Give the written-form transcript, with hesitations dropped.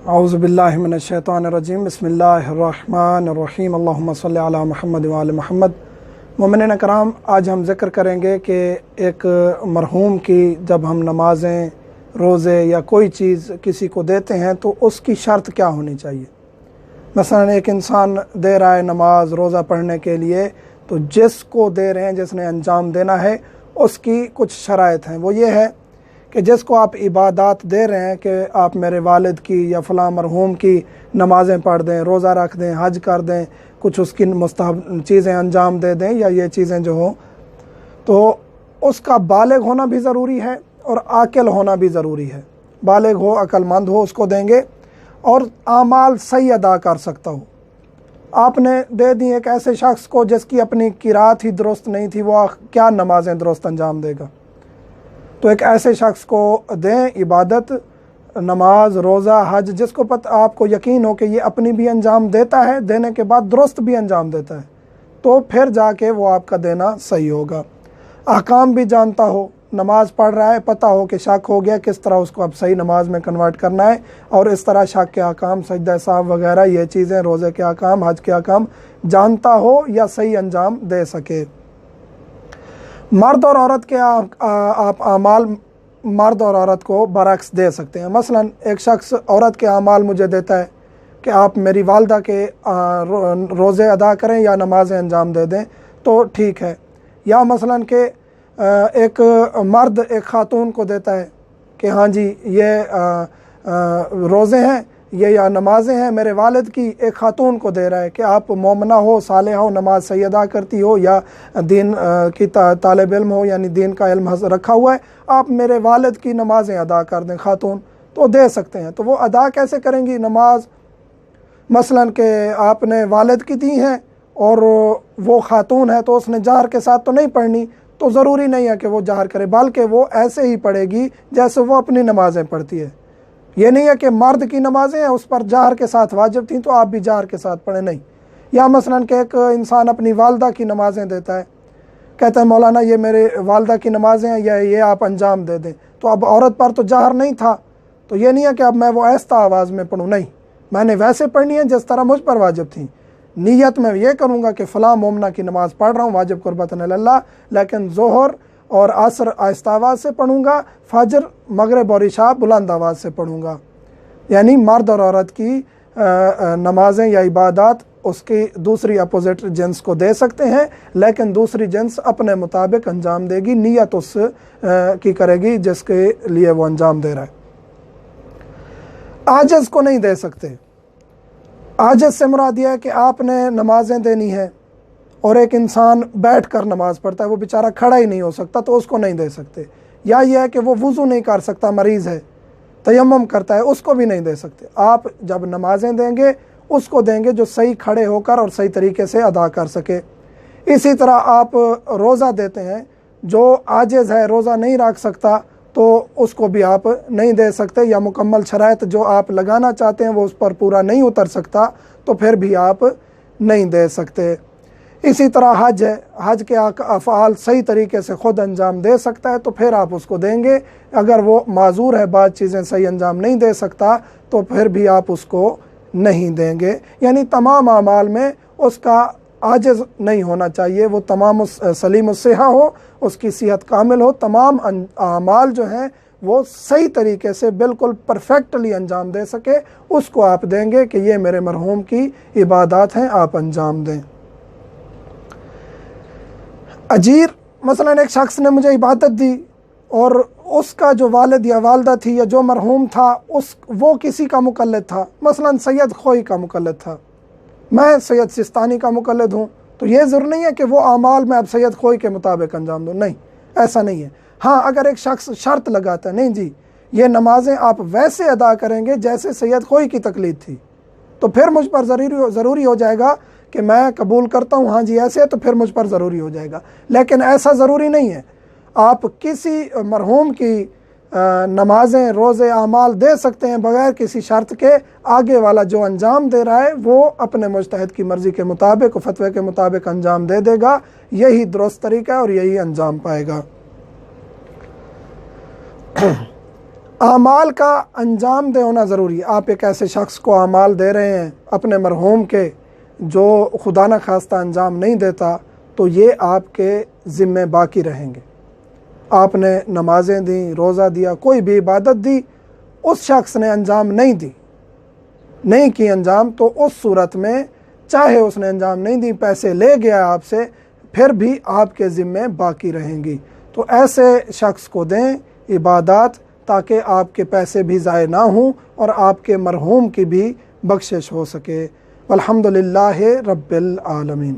اعوذ باللہ من الشیطان الرجیم، بسم اللہ الرحمن الرحیم، اللہم صلی علی محمد وآل محمد۔ مومنین کرام، آج ہم ذکر کریں گے کہ ایک مرحوم کی جب ہم نمازیں، روزے یا کوئی چیز کسی کو دیتے ہیں تو اس کی شرط کیا ہونی چاہیے۔ مثلا ایک انسان دے رہا ہے نماز روزہ پڑھنے کے لیے، تو جس کو دے رہے ہیں، جس نے انجام دینا ہے، اس کی کچھ شرائط ہیں۔ وہ یہ ہے کہ جس کو آپ عبادات دے رہے ہیں کہ آپ میرے والد کی یا فلاں مرحوم کی نمازیں پڑھ دیں، روزہ رکھ دیں، حج کر دیں، کچھ اس کی مستحب چیزیں انجام دے دیں، یا یہ چیزیں جو ہوں، تو اس کا بالغ ہونا بھی ضروری ہے اور عاقل ہونا بھی ضروری ہے۔ بالغ ہو، عقل مند ہو، اس کو دیں گے، اور اعمال صحیح ادا کر سکتا ہو۔ آپ نے دے دی ایک ایسے شخص کو جس کی اپنی قرات ہی درست نہیں تھی، وہ کیا نمازیں درست انجام دے گا؟ تو ایک ایسے شخص کو دیں عبادت، نماز، روزہ، حج، جس کو آپ کو یقین ہو کہ یہ اپنی بھی انجام دیتا ہے، دینے کے بعد درست بھی انجام دیتا ہے، تو پھر جا کے وہ آپ کا دینا صحیح ہوگا۔ احکام بھی جانتا ہو، نماز پڑھ رہا ہے، پتہ ہو کہ شک ہو گیا کس طرح اس کو اب صحیح نماز میں کنورٹ کرنا ہے، اور اس طرح شک کے احکام، سجدہ سہو وغیرہ یہ چیزیں، روزے کے احکام، حج کے احکام جانتا ہو یا صحیح انجام دے سکے۔ مرد اور عورت کے آپ اعمال مرد اور عورت کو برعکس دے سکتے ہیں۔ مثلا ایک شخص عورت کے اعمال مجھے دیتا ہے کہ آپ میری والدہ کے روزے ادا کریں یا نمازیں انجام دے دیں، تو ٹھیک ہے۔ یا مثلا کہ ایک مرد ایک خاتون کو دیتا ہے کہ ہاں جی یہ روزے ہیں، یہ یا نمازیں ہیں میرے والد کی، ایک خاتون کو دے رہا ہے کہ آپ مومنہ ہو، صالحہ ہو، نماز صحیح ادا کرتی ہو، یا دین کی طالب علم ہو، یعنی دین کا علم رکھا ہوا ہے، آپ میرے والد کی نمازیں ادا کر دیں خاتون، تو دے سکتے ہیں۔ تو وہ ادا کیسے کریں گی نماز؟ مثلا کہ آپ نے والد کی دی ہیں اور وہ خاتون ہے تو اس نے جہر کے ساتھ تو نہیں پڑھنی، تو ضروری نہیں ہے کہ وہ جہر کرے، بلکہ وہ ایسے ہی پڑھے گی جیسے وہ اپنی نمازیں پڑھتی ہے۔ یہ نہیں ہے کہ مرد کی نمازیں ہیں اس پر جہر کے ساتھ واجب تھیں تو آپ بھی جہر کے ساتھ پڑھیں، نہیں۔ یا مثلا کہ ایک انسان اپنی والدہ کی نمازیں دیتا ہے، کہتا ہے مولانا یہ میرے والدہ کی نمازیں ہیں، یا یہ آپ انجام دے دیں، تو اب عورت پر تو جہر نہیں تھا، تو یہ نہیں ہے کہ اب میں وہ ایستا آواز میں پڑھوں، نہیں، میں نے ویسے پڑھنی ہے جس طرح مجھ پر واجب تھیں۔ نیت میں یہ کروں گا کہ فلاں مومنہ کی نماز پڑھ رہا ہوں واجب قربتاً اللہ، لیکن ظہر اور عصر آہستہ آواز سے پڑھوں گا، فجر، مغرب اور عشاء بلند آواز سے پڑھوں گا۔ یعنی مرد اور عورت کی نمازیں یا عبادات اس کی دوسری اپوزٹ جنس کو دے سکتے ہیں، لیکن دوسری جنس اپنے مطابق انجام دے گی، نیت اس کی کرے گی جس کے لیے وہ انجام دے رہا ہے۔ عاجز کو نہیں دے سکتے۔ عاجز سے مراد یہ ہے کہ آپ نے نمازیں دینی ہے اور ایک انسان بیٹھ کر نماز پڑھتا ہے، وہ بیچارہ کھڑا ہی نہیں ہو سکتا، تو اس کو نہیں دے سکتے۔ یا یہ ہے کہ وہ وضو نہیں کر سکتا، مریض ہے، تیمم کرتا ہے، اس کو بھی نہیں دے سکتے۔ آپ جب نمازیں دیں گے اس کو دیں گے جو صحیح کھڑے ہو کر اور صحیح طریقے سے ادا کر سکے۔ اسی طرح آپ روزہ دیتے ہیں، جو عاجز ہے، روزہ نہیں رکھ سکتا، تو اس کو بھی آپ نہیں دے سکتے، یا مکمل شرائط جو آپ لگانا چاہتے ہیں وہ اس پر پورا نہیں اتر سکتا، تو پھر بھی آپ نہیں دے سکتے۔ اسی طرح حج ہے، حج کے افعال صحیح طریقے سے خود انجام دے سکتا ہے تو پھر آپ اس کو دیں گے۔ اگر وہ معذور ہے، بعض چیزیں صحیح انجام نہیں دے سکتا، تو پھر بھی آپ اس کو نہیں دیں گے۔ یعنی تمام اعمال میں اس کا عاجز نہیں ہونا چاہیے، وہ تمام سلیم الصحہ ہو، اس کی صحت کامل ہو، تمام اعمال جو ہیں وہ صحیح طریقے سے بالکل پرفیکٹلی انجام دے سکے، اس کو آپ دیں گے کہ یہ میرے مرحوم کی عبادات ہیں، آپ انجام دیں۔ اجیر، مثلا ایک شخص نے مجھے عبادت دی اور اس کا جو والد یا والدہ تھی یا جو مرحوم تھا وہ کسی کا مقلد تھا، مثلا سید خوئی کا مقلد تھا، میں سید سستانی کا مقلد ہوں، تو یہ ضرور نہیں ہے کہ وہ اعمال میں اب سید خوئی کے مطابق انجام دوں، نہیں، ایسا نہیں ہے۔ ہاں، اگر ایک شخص شرط لگاتا ہے، نہیں جی یہ نمازیں آپ ویسے ادا کریں گے جیسے سید خوئی کی تقلید تھی، تو پھر مجھ پر ضروری ہو جائے گا کہ میں قبول کرتا ہوں، ہاں جی ایسے ہے، تو پھر مجھ پر ضروری ہو جائے گا۔ لیکن ایسا ضروری نہیں ہے۔ آپ کسی مرحوم کی نمازیں، روزے، اعمال دے سکتے ہیں بغیر کسی شرط کے، آگے والا جو انجام دے رہا ہے وہ اپنے مجتہد کی مرضی کے مطابق، فتوے کے مطابق انجام دے دے گا، یہی درست طریقہ ہے اور یہی انجام پائے گا۔ اعمال کا انجام دہ ہونا ضروری ہے۔ آپ ایک ایسے شخص کو اعمال دے رہے ہیں اپنے مرحوم کے جو خدا نہ خواستہ انجام نہیں دیتا، تو یہ آپ کے ذمے باقی رہیں گے۔ آپ نے نمازیں دیں، روزہ دیا، کوئی بھی عبادت دی، اس شخص نے انجام نہیں کی انجام، تو اس صورت میں چاہے اس نے انجام نہیں دی، پیسے لے گیا آپ سے، پھر بھی آپ کے ذمے باقی رہیں گی۔ تو ایسے شخص کو دیں عبادات، تاکہ آپ کے پیسے بھی ضائع نہ ہوں اور آپ کے مرحوم کی بھی بخشش ہو سکے۔ والحمدللہ رب العالمین۔